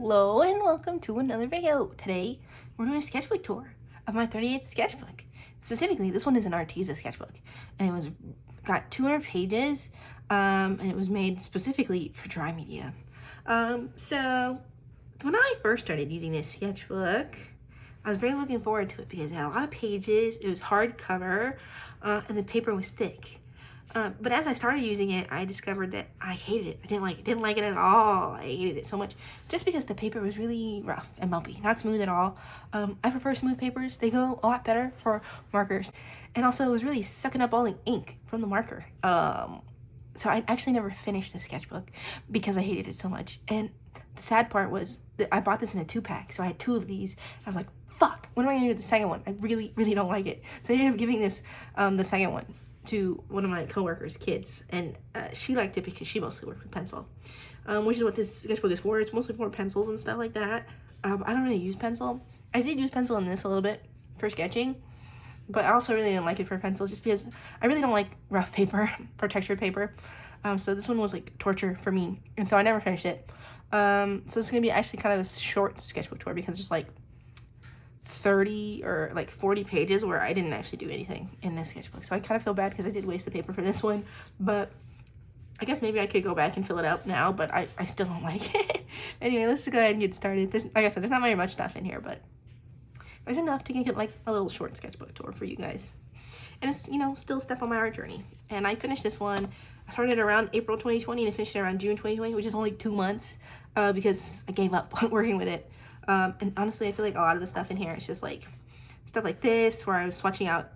Hello and welcome to another video. Today we're doing a sketchbook tour of my 38th sketchbook. Specifically, this one is an Arteza sketchbook, and it got 200 pages, and it was made specifically for dry media. So when I first started using this sketchbook, I was very looking forward to it because it had a lot of pages, it was hardcover, and the paper was thick. But as I started using it, I discovered that I hated it. I didn't like it at all. I hated it so much just because the paper was really rough and bumpy, not smooth at all. I prefer smooth papers. They go a lot better for markers. And also it was really sucking up all the ink from the marker. So I actually never finished the sketchbook because I hated it so much. And the sad part was that I bought this in a 2-pack. So I had 2 of these. I was like, fuck, what am I gonna do with the second one? I really don't like it. So I ended up giving this, the second one to one of my coworkers' kids, and she liked it because she mostly worked with pencil, which is what this sketchbook is for. It's mostly for pencils and stuff like that. I don't really use pencil. I did use pencil in this a little bit for sketching, but I also really didn't like it for pencil just because I really don't like rough paper for textured paper. So this one was like torture for me, and so I never finished it. So it's gonna be actually kind of a short sketchbook tour because there's like 30 or like 40 pages where I didn't actually do anything in this sketchbook. So I kind of feel bad because I did waste the paper for this one, but I guess maybe I could go back and fill it out now, but I still don't like it. Anyway, let's go ahead and get started. Like I said, there's not very much stuff in here, but there's enough to make it like a little short sketchbook tour for you guys. And it's, you know, still a step on my art journey. And I finished this one, I started around April 2020 and finished it around June 2020, which is only 2 months, because I gave up on working with it. And honestly, I feel like a lot of the stuff in here is just like stuff like this, where I was swatching out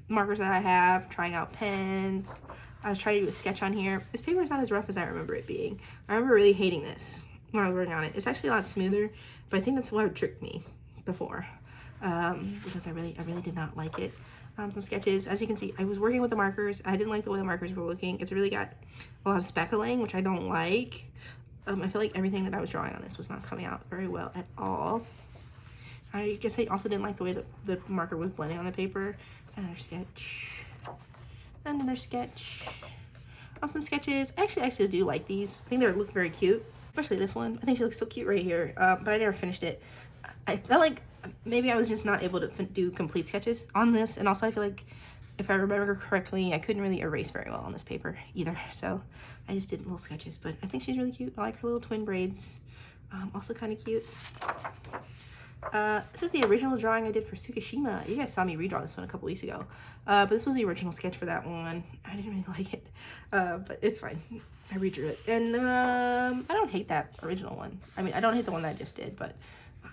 markers that I have, trying out pens. I was trying to do a sketch on here. This paper is not as rough as I remember it being. I remember really hating this when I was working on it. It's actually a lot smoother, but I think that's what tricked me before, because I really did not like it. Some sketches, as you can see, I was working with the markers. I didn't like the way the markers were looking. It's really got a lot of speckling, which I don't like. I feel like everything that I was drawing on this was not coming out very well at all. I guess I also didn't like the way that the marker was blending on the paper. Another sketch. Another sketch. Some sketches. I actually do like these. I think they look very cute, especially this one. I think she looks so cute right here, but I never finished it. I felt like maybe I was just not able to do complete sketches on this, and also I feel like if I remember correctly, I couldn't really erase very well on this paper either, so I just did little sketches. But I think she's really cute. I like her little twin braids. Also kind of cute. This is the original drawing I did for Tsukishima. You guys saw me redraw this one a couple weeks ago, but this was the original sketch for that one. I didn't really like it, but it's fine. I redrew it, and I don't hate that original one. I mean, I don't hate the one that I just did, but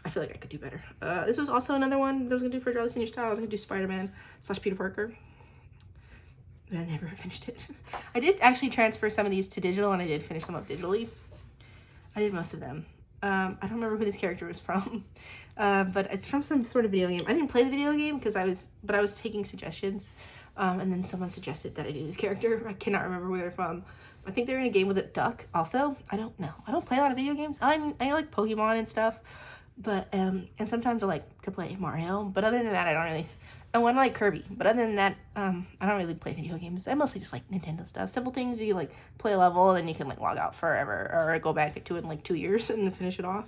I feel like I could do better. This was also another one that I was gonna do for Draw This in Your Style. I was gonna do Spider-Man / Peter Parker, but I never finished it. I did actually transfer some of these to digital, and I did finish them up digitally. I did most of them. I don't remember who this character was from, but it's from some sort of video game. I didn't play the video game because I was taking suggestions, and then someone suggested that I do this character. I cannot remember where they're from. I think they're in a game with a duck also. I don't know. I don't play a lot of video games. I like Pokemon and stuff, but and sometimes I like to play Mario, but other than that, I don't really. Oh, I like Kirby, but other than that, I don't really play video games. I mostly just like Nintendo stuff. Simple things, you like play a level and then you can like log out forever or go back to it in like 2 years and finish it off.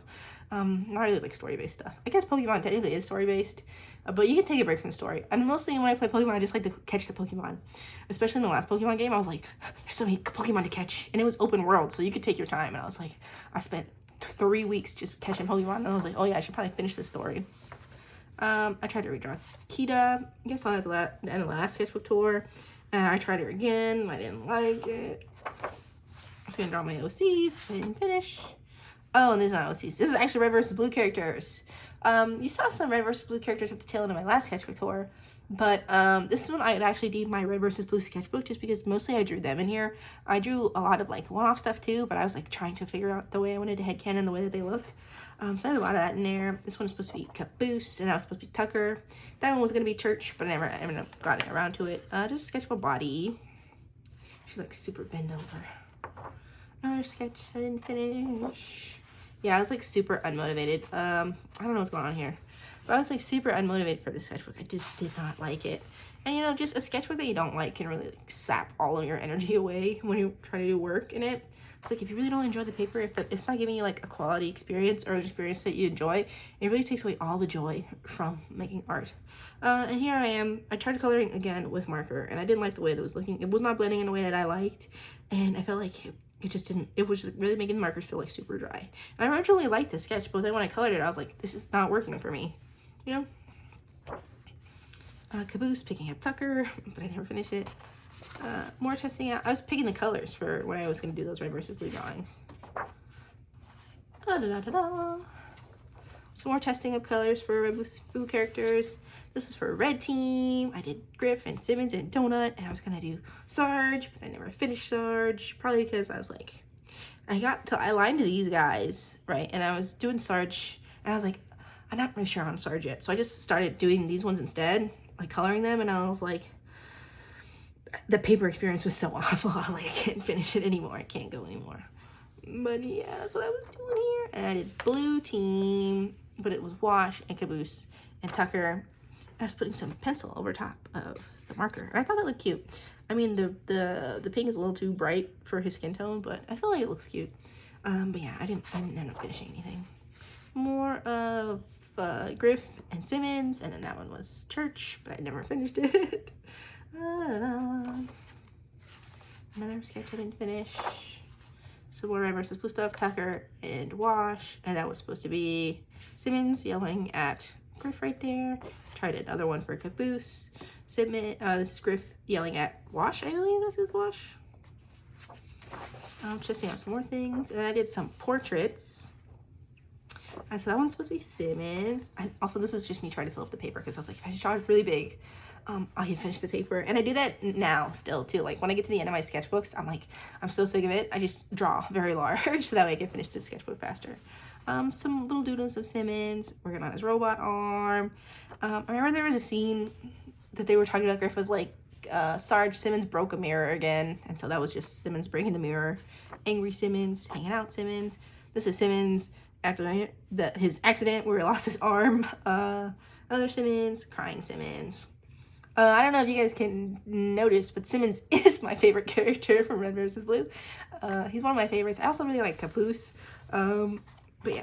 Not really like story-based stuff. I guess Pokemon technically is story-based, but you can take a break from the story. And mostly when I play Pokemon, I just like to catch the Pokemon. Especially in the last Pokemon game, I was like, there's so many Pokemon to catch. And it was open world, so you could take your time. And I was like, I spent 3 weeks just catching Pokemon, and I was like, oh yeah, I should probably finish this story. I tried to redraw Kita. I guess I at the end of the last sketchbook tour. I tried her again. I didn't like it. I was gonna draw my OCs. I didn't finish. Oh, and these are not OCs. This is actually Red vs. Blue characters. You saw some Red vs. Blue characters at the tail end of my last sketchbook tour. But this one I would actually do my Red vs. Blue sketchbook just because mostly I drew them in here. I drew a lot of like one-off stuff too, but I was like trying to figure out the way I wanted to headcanon the way that they looked. So I had a lot of that in there. This one is supposed to be Caboose, and that was supposed to be Tucker. That one was going to be Church, but I never ended up got around to it. Just a sketch of a body. She's like super bent over. Another sketch I didn't finish. Yeah, I was like super unmotivated. I don't know what's going on here. But I was like super unmotivated for this sketchbook. I just did not like it. And you know, just a sketchbook that you don't like can really like sap all of your energy away when you try to do work in it. It's like, if you really don't enjoy the paper, if it's not giving you like a quality experience or an experience that you enjoy, it really takes away all the joy from making art. And here I am. I tried coloring again with marker, and I didn't like the way that it was looking. It was not blending in a way that I liked, and I felt like it just didn't, it was just really making the markers feel like super dry. And I originally liked the sketch, but then when I colored it, I was like, this is not working for me, you know? Caboose, picking up Tucker, but I never finished it. More testing out. I was picking the colors for when I was going to do those red versus blue drawings. Some more testing of colors for red versus blue characters. This was for a red team. I did Griff and Simmons and Donut, and I was going to do Sarge, but I never finished Sarge, probably because I was like, I aligned to these guys, right? And I was doing Sarge, and I was like, I'm not really sure on Sarge yet. So I just started doing these ones instead, like coloring them, and I was like, the paper experience was so awful. I was like, I can't finish it anymore. I can't go anymore. But yeah, that's what I was doing here. And I did blue team, but it was Wash and Caboose and Tucker. I was putting some pencil over top of the marker. I thought that looked cute. I mean, the pink is a little too bright for his skin tone, but I feel like it looks cute. But yeah, I didn't end up finishing anything. More of Griff and Simmons, and then that one was Church, but I never finished it. Another sketch I didn't finish. Some more red versus blue stuff, Tucker and Wash, and that was supposed to be Simmons yelling at Griff right there. Tried another one for Caboose. Simmons, this is Griff yelling at Wash, I believe this is Wash. I'm testing out some more things, and then I did some portraits. So that one's supposed to be Simmons. And also, this was just me trying to fill up the paper because I was like, if I draw it really big, I can finish the paper. And I do that now still too. Like when I get to the end of my sketchbooks, I'm like, I'm so sick of it. I just draw very large so that way I can finish the sketchbook faster. Some little doodles of Simmons working on his robot arm. I remember there was a scene that they were talking about. Griff was like, Sarge, Simmons broke a mirror again. And so that was just Simmons breaking the mirror. Angry Simmons, hanging out Simmons. This is Simmons after his accident where he lost his arm. Another Simmons, crying Simmons. I don't know if you guys can notice, but Simmons is my favorite character from Red vs. Blue. He's one of my favorites. I also really like Caboose. But yeah,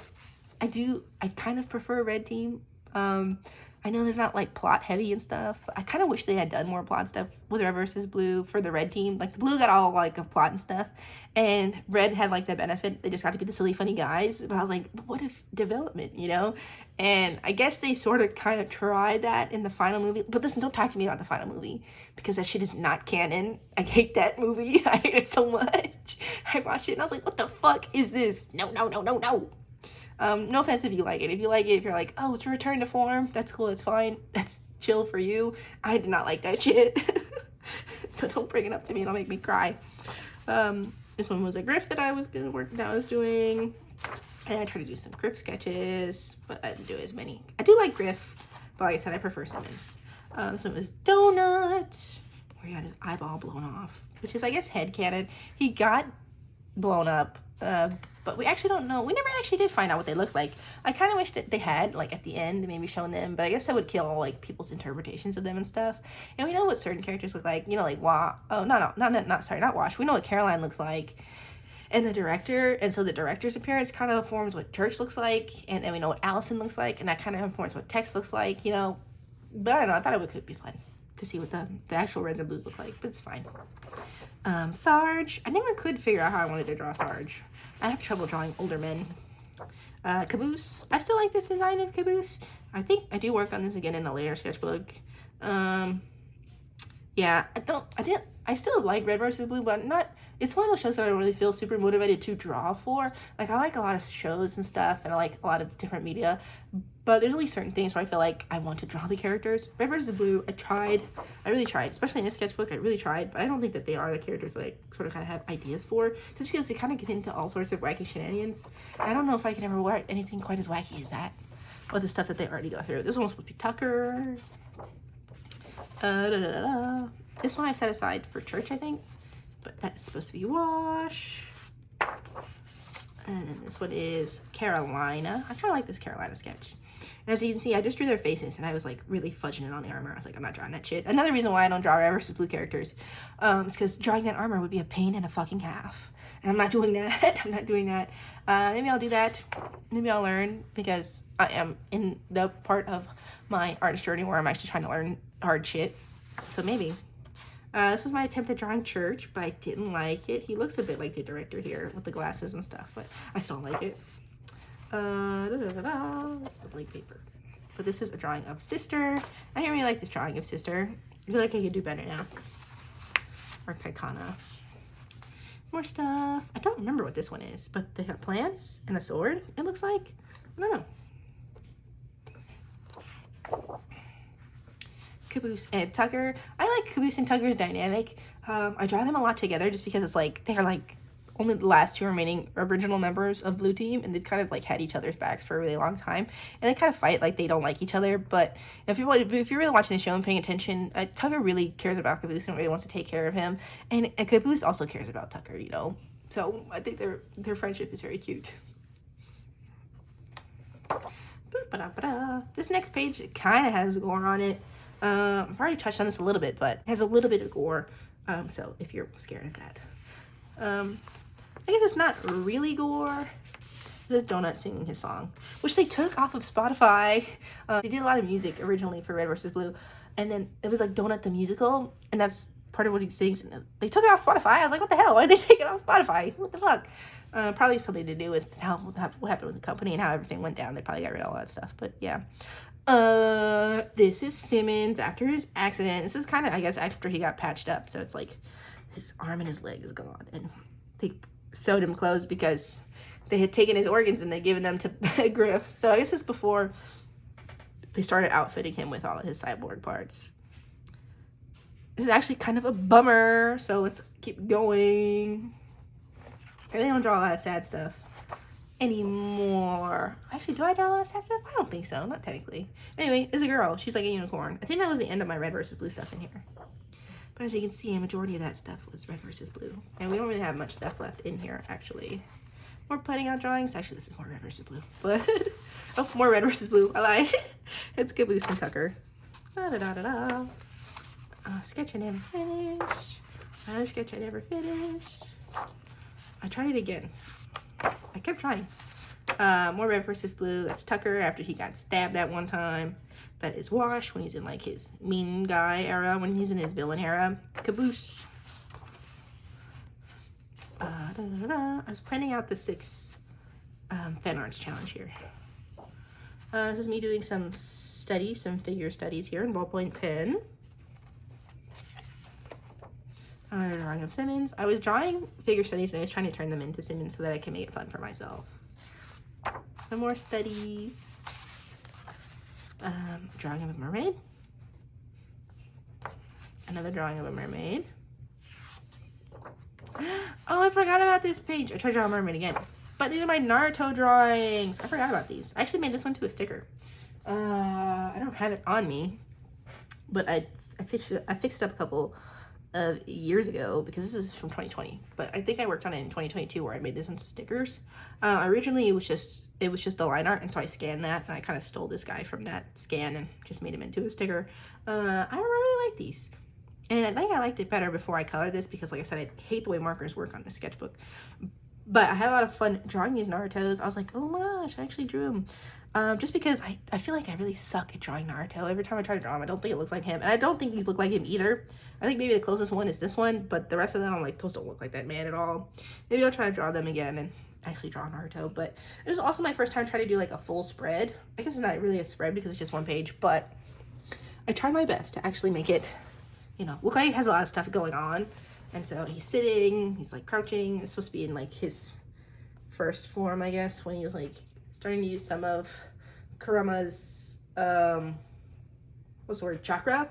I kind of prefer Red Team. I know they're not like plot heavy and stuff, but I kind of wish they had done more plot stuff with Red vs. Blue for the Red Team. Like the Blue got all like a plot and stuff, and Red had like the benefit. They just got to be the silly, funny guys. But I was like, what if development, you know? And I guess they sort of kind of tried that in the final movie. But listen, don't talk to me about the final movie because that shit is not canon. I hate that movie. I hate it so much. I watched it and I was like, what the fuck is this? No. No offense if you like it. If you like it, if you're like, oh, it's a return to form, that's cool, it's fine. That's chill for you. I did not like that shit. So don't bring it up to me, it'll make me cry. This one was a Griff that I was doing. And I tried to do some Griff sketches, but I didn't do as many. I do like Griff, but like I said, I prefer Simmons. This one was Donut, where he got his eyeball blown off, which is, I guess, headcanon. He got blown up, but we actually don't know. We never actually did find out what they looked like. I kind of wish that they had, like, at the end, maybe shown them, but I guess that would kill, like, people's interpretations of them and stuff. And we know what certain characters look like, you know, like, not Wash. We know what Caroline looks like, and the director, and so the director's appearance kind of informs what Church looks like, and then we know what Allison looks like, and that kind of informs what Tex looks like, you know. But I don't know, I thought it could be fun to see what the actual reds and blues look like, but it's fine. Sarge, I never could figure out how I wanted to draw Sarge. I have trouble drawing older men. Caboose, I still like this design of Caboose. I think I do work on this again in a later sketchbook. Yeah, I still like Red vs. Blue, but it's one of those shows that I don't really feel super motivated to draw for. Like, I like a lot of shows and stuff, and I like a lot of different media, but there's only certain things where I feel like I want to draw the characters. Red vs. Blue, I really tried, especially in this sketchbook, I really tried, but I don't think that they are the characters that I sort of kind of have ideas for, just because they kind of get into all sorts of wacky shenanigans. And I don't know if I can ever wear anything quite as wacky as that, or the stuff that they already go through. This one was supposed to be Tucker. This one I set aside for Church, I think, but that's supposed to be Wash. And then this one is Carolina. I kind of like this Carolina sketch. And as you can see, I just drew their faces, and I was like really fudging it on the armor. I was like, I'm not drawing that shit. Another reason why I don't draw Red vs. Blue characters is because drawing that armor would be a pain in a fucking half. And I'm not doing that. I'm not doing that. Maybe I'll do that. Maybe I'll learn, because I am in the part of my artist journey where I'm actually trying to learn hard shit. So maybe. This was my attempt at drawing Church, but I didn't like it. He looks a bit like the director here with the glasses and stuff, but I still don't like it. This is the blank paper. But this is a drawing of Sister. I didn't really like this drawing of Sister. I feel like I could do better now. Or Kaikana. More stuff. I don't remember what this one is, but they have plants and a sword, it looks like. I don't know. Caboose and Tucker. I like Caboose and Tucker's dynamic. I draw them a lot together just because it's like they're like only the last two remaining original members of Blue Team, and they've kind of like had each other's backs for a really long time, and they kind of fight like they don't like each other. But if you're really watching the show and paying attention, Tucker really cares about Caboose and really wants to take care of him, and Caboose also cares about Tucker, you know. So I think their friendship is very cute. This next page kind of has gore on it. I've already touched on this a little bit, but it has a little bit of gore. So if you're scared of that, I guess it's not really gore. This is Donut singing his song, which they took off of Spotify. They did a lot of music originally for Red vs. Blue, and then it was like Donut the musical, and that's part of what he sings. And they took it off Spotify. I was like, what the hell? Why did they take it off Spotify? What the fuck? Probably something to do with what happened with the company and how everything went down. They probably got rid of all that stuff, but yeah. This is Simmons after his accident. This is kind of, I guess, after he got patched up, so it's like his arm and his leg is gone, and they sewed him closed because they had taken his organs and they'd given them to Griff. So I guess it's before they started outfitting him with all of his cyborg parts. This is actually kind of a bummer, so let's keep going. I really don't draw a lot of sad stuff anymore. Actually, do I draw a lot of sad stuff? I don't think so, not technically. Anyway, it's a girl. She's like a unicorn. I think that was the end of my Red vs. Blue stuff in here. But as you can see, a majority of that stuff was Red vs. Blue. And we don't really have much stuff left in here, actually. More putting out drawings. Actually, this is more Red vs. Blue. But, oh, more Red vs. Blue. I lied. It's Caboose and Tucker. Da-da-da-da-da. Sketch I never finished. Another sketch I never finished. I tried it again. I kept trying. More Red vs. Blue. That's Tucker after he got stabbed that one time. That is Wash when he's in like his mean guy era, when he's in his villain era. Caboose. I was planning out the 6 Fanarts challenge here. This is me doing some studies, some figure studies here in ballpoint pen. Drawing of Simmons. I was drawing figure studies and I was trying to turn them into Simmons so that I can make it fun for myself. Some more studies. Drawing of a mermaid. Another drawing of a mermaid. Oh, I forgot about this page. I tried to draw a mermaid again. But these are my Naruto drawings. I forgot about these. I actually made this one to a sticker. I don't have it on me, but I fixed it up a couple of years ago because this is from 2020. But I think I worked on it in 2022 where I made this into stickers. Originally it was just the line art, and so I scanned that and I kind of stole this guy from that scan and just made him into a sticker. I really like these. And I think I liked it better before I colored this because, like I said, I hate the way markers work on the sketchbook. But I had a lot of fun drawing these Narutos. I was like, oh my gosh, I actually drew him. Just because I feel like I really suck at drawing Naruto. Every time I try to draw him, I don't think it looks like him. And I don't think these look like him either. I think maybe the closest one is this one, but the rest of them, I'm like, those don't look like that man at all. Maybe I'll try to draw them again and actually draw Naruto. But it was also my first time trying to do like a full spread. I guess it's not really a spread because it's just one page, but I tried my best to actually make it, you know, look like it has a lot of stuff going on. And so he's sitting, he's like crouching. It's supposed to be in like his first form, I guess, when he was like starting to use some of Kurama's, what's the word, chakra.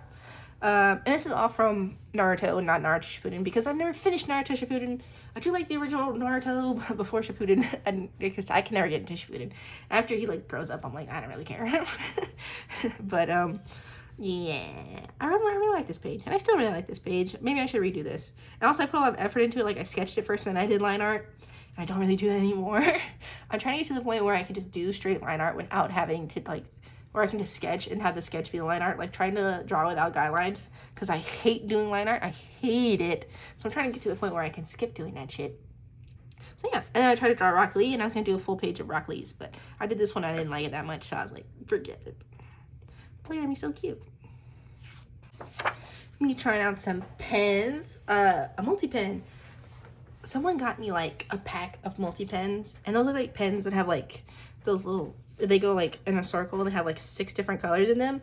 And this is all from Naruto and not Naruto Shippuden because I've never finished Naruto Shippuden. I do like the original Naruto before Shippuden, and because I can never get into Shippuden. After he like grows up, I'm like, I don't really care. But yeah, I really like this page, and I still really like this page. Maybe I should redo this. And also, I put a lot of effort into it. Like I sketched it first, and I did line art, I don't really do that anymore. I'm trying to get to the point where I can just do straight line art without having to like, or I can just sketch and have the sketch be the line art, like trying to draw without guidelines, because I hate doing line art. I hate it. So I'm trying to get to the point where I can skip doing that shit. So yeah, and then I tried to draw Rock Lee, and I was gonna do a full page of Rock Lee's, but I did this one, I didn't like it that much, so I was like, forget it. But yeah, so cute. Me trying out some pens, a multi-pen. Someone got me like a pack of multi-pens, and those are like pens that have like those little, they go like in a circle and they have like 6 different colors in them.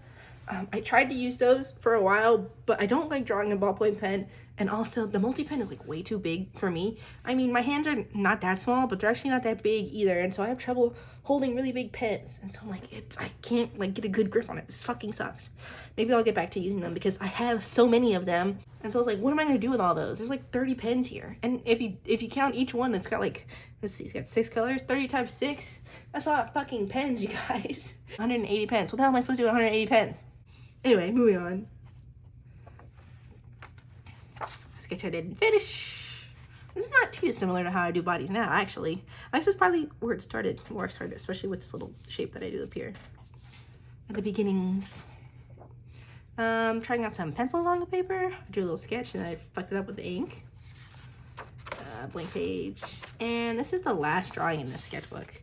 I tried to use those for a while, but I don't like drawing a ballpoint pen, and also the multi-pen is like way too big for me. I mean, my hands are not that small, but they're actually not that big either, and so I have trouble holding really big pens, and so I'm like, I can't like get a good grip on it. This fucking sucks. Maybe I'll get back to using them because I have so many of them, and so I was like, what am I gonna do with all those? There's like 30 pens here, and if you count each one, it's got like, let's see, it's got 6 colors, 30 times 6. That's a lot of fucking pens, you guys. 180 pens. What the hell am I supposed to do with 180 pens? Anyway, moving on. Sketch I didn't finish. This is not too dissimilar to how I do bodies now, actually. This is probably where it started, especially with this little shape that I do up here at the beginnings. Trying out some pencils on the paper. I drew a little sketch and I fucked it up with the ink. Blank page. And this is the last drawing in this sketchbook.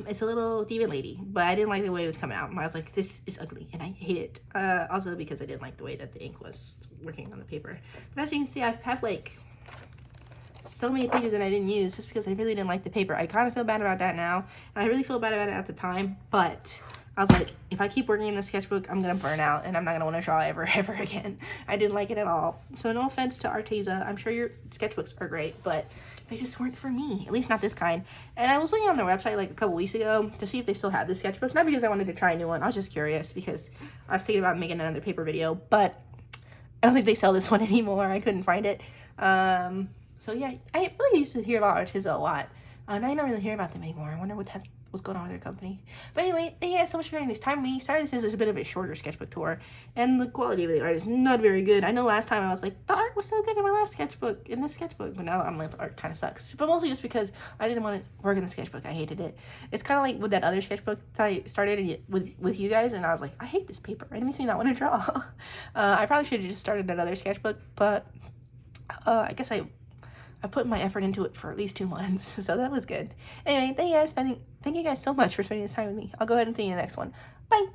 It's a little demon lady, but I didn't like the way it was coming out. I was like, this is ugly, and I hate it. Also because I didn't like the way that the ink was working on the paper. But as you can see, I have like so many pages that I didn't use just because I really didn't like the paper. I kind of feel bad about that now, and I really feel bad about it at the time, but I was like, if I keep working in the sketchbook, I'm gonna burn out, and I'm not gonna want to draw ever again. I didn't like it at all. So no offense to Arteza, I'm sure your sketchbooks are great, but they just weren't for me, at least not this kind. And I was looking on their website like a couple weeks ago to see if they still have this sketchbook, not because I wanted to try a new one. I was just curious because I was thinking about making another paper video, but I don't think they sell this one anymore. I couldn't find it. So yeah, I really used to hear about Arteza a lot. Now I don't really hear about them anymore. I wonder what was going on with their company. But anyway, thank you guys so much for spending this time with me. Sorry this is a bit of a shorter sketchbook tour, and the quality of the art is not very good. I know last time I was like, the art was so good in my last sketchbook, in this sketchbook, but now I'm like, the art kind of sucks. But mostly just because I didn't want to work in the sketchbook. I hated it. It's kind of like with that other sketchbook that I started with you guys, and I was like, I hate this paper. It makes me not want to draw. I probably should have just started another sketchbook, but I guess I put my effort into it for at least 2 months, so that was good. Anyway, thank you guys so much for spending this time with me. I'll go ahead and see you in the next one. Bye!